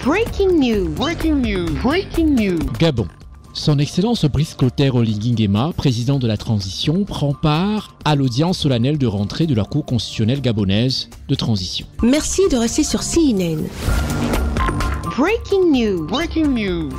Breaking news. Breaking news. Breaking news. Gabon. Son Excellence Brice Clotaire Oligui Nguema, président de la transition, prend part à l'audience solennelle de rentrée de la Cour constitutionnelle gabonaise de transition. Merci de rester sur CNN. Breaking news. Breaking news.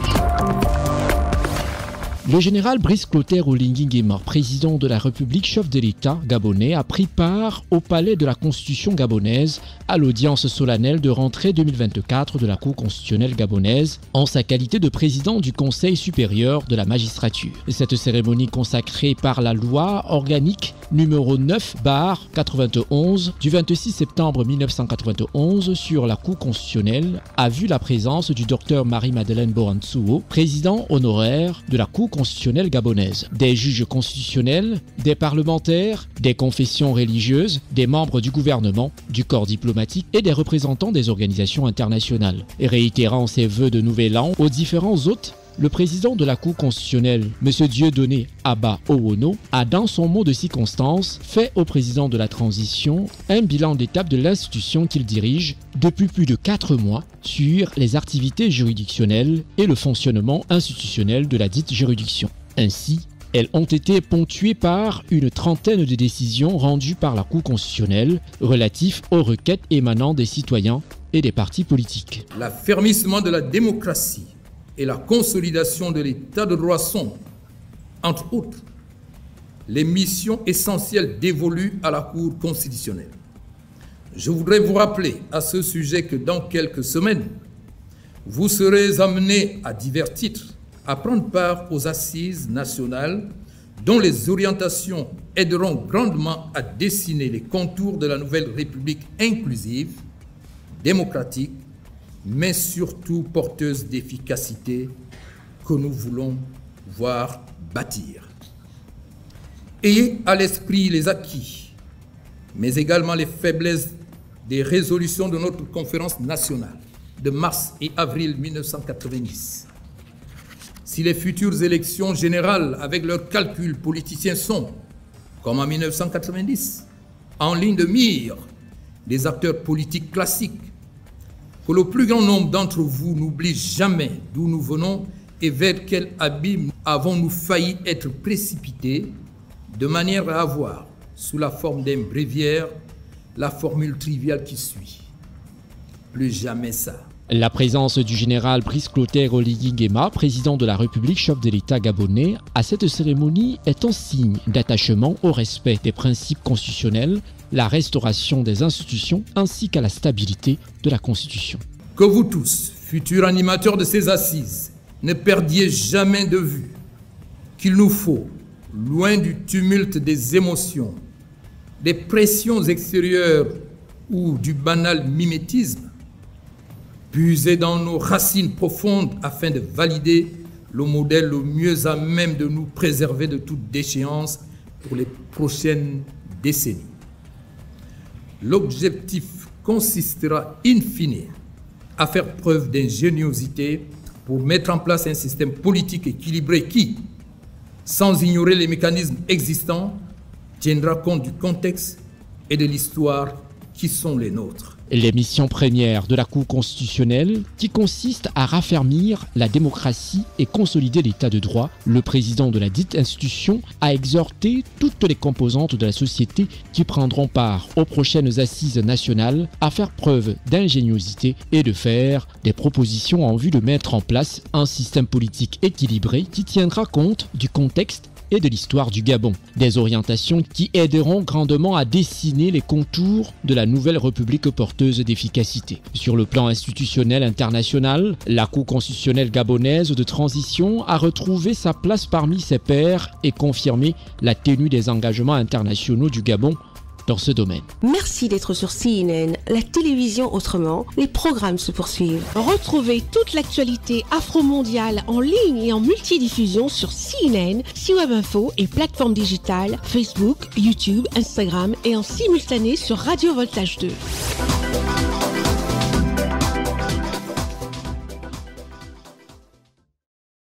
Le général Brice Clotaire Oligui Nguema, président de la République, chef de l'État gabonais, a pris part au palais de la Constitution gabonaise à l'audience solennelle de rentrée 2024 de la Cour constitutionnelle gabonaise en sa qualité de président du Conseil supérieur de la magistrature. Cette cérémonie consacrée par la loi organique numéro 9/91 du 26 septembre 1991 sur la Cour constitutionnelle a vu la présence du docteur Marie-Madeleine Borantsouo, président honoraire de la Cour constitutionnelle gabonaise, des juges constitutionnels, des parlementaires, des confessions religieuses, des membres du gouvernement, du corps diplomatique et des représentants des organisations internationales. Et réitérant ses vœux de nouvel an aux différents hôtes, le président de la Cour constitutionnelle, M. Dieudonné Abba Owono, a dans son mot de circonstance fait au président de la transition un bilan d'étape de l'institution qu'il dirige depuis plus de 4 mois sur les activités juridictionnelles et le fonctionnement institutionnel de la dite juridiction. Ainsi, elles ont été ponctuées par une trentaine de décisions rendues par la Cour constitutionnelle relatives aux requêtes émanant des citoyens et des partis politiques. L'affermissement de la démocratie et la consolidation de l'état de droit sont, entre autres, les missions essentielles dévolues à la Cour constitutionnelle. Je voudrais vous rappeler à ce sujet que dans quelques semaines, vous serez amenés à divers titres à prendre part aux assises nationales dont les orientations aideront grandement à dessiner les contours de la nouvelle République inclusive, démocratique, mais surtout porteuse d'efficacité que nous voulons voir bâtir. Ayez à l'esprit les acquis, mais également les faiblesses des résolutions de notre conférence nationale de mars et avril 1990. Si les futures élections générales avec leurs calculs politiciens sont, comme en 1990, en ligne de mire des acteurs politiques classiques, que le plus grand nombre d'entre vous n'oublie jamais d'où nous venons et vers quel abîme avons-nous failli être précipités, de manière à avoir, sous la forme d'un bréviaire, la formule triviale qui suit. Plus jamais ça. La présence du général Brice Clotaire Oligui Nguema, président de la République, chef de l'État gabonais, à cette cérémonie est un signe d'attachement au respect des principes constitutionnels, la restauration des institutions ainsi qu'à la stabilité de la Constitution. Que vous tous, futurs animateurs de ces assises, ne perdiez jamais de vue qu'il nous faut, loin du tumulte des émotions, des pressions extérieures ou du banal mimétisme, puiser dans nos racines profondes afin de valider le modèle le mieux à même de nous préserver de toute déchéance pour les prochaines décennies. L'objectif consistera in fine à faire preuve d'ingéniosité pour mettre en place un système politique équilibré qui, sans ignorer les mécanismes existants, tiendra compte du contexte et de l'histoire qui sont les nôtres. Les missions premières de la Cour constitutionnelle, qui consistent à raffermir la démocratie et consolider l'état de droit, le président de la dite institution a exhorté toutes les composantes de la société qui prendront part aux prochaines assises nationales à faire preuve d'ingéniosité et de faire des propositions en vue de mettre en place un système politique équilibré qui tiendra compte du contexte et de l'histoire du Gabon. Des orientations qui aideront grandement à dessiner les contours de la nouvelle République porteuse d'efficacité. Sur le plan institutionnel international, la Cour constitutionnelle gabonaise de transition a retrouvé sa place parmi ses pairs et confirmé la tenue des engagements internationaux du Gabon dans ce domaine. Merci d'être sur CNN, la télévision autrement. Les programmes se poursuivent. Retrouvez toute l'actualité afro-mondiale en ligne et en multidiffusion sur CNN, C-Web Info et plateformes digitales, Facebook, YouTube, Instagram et en simultané sur Radio Voltage 2.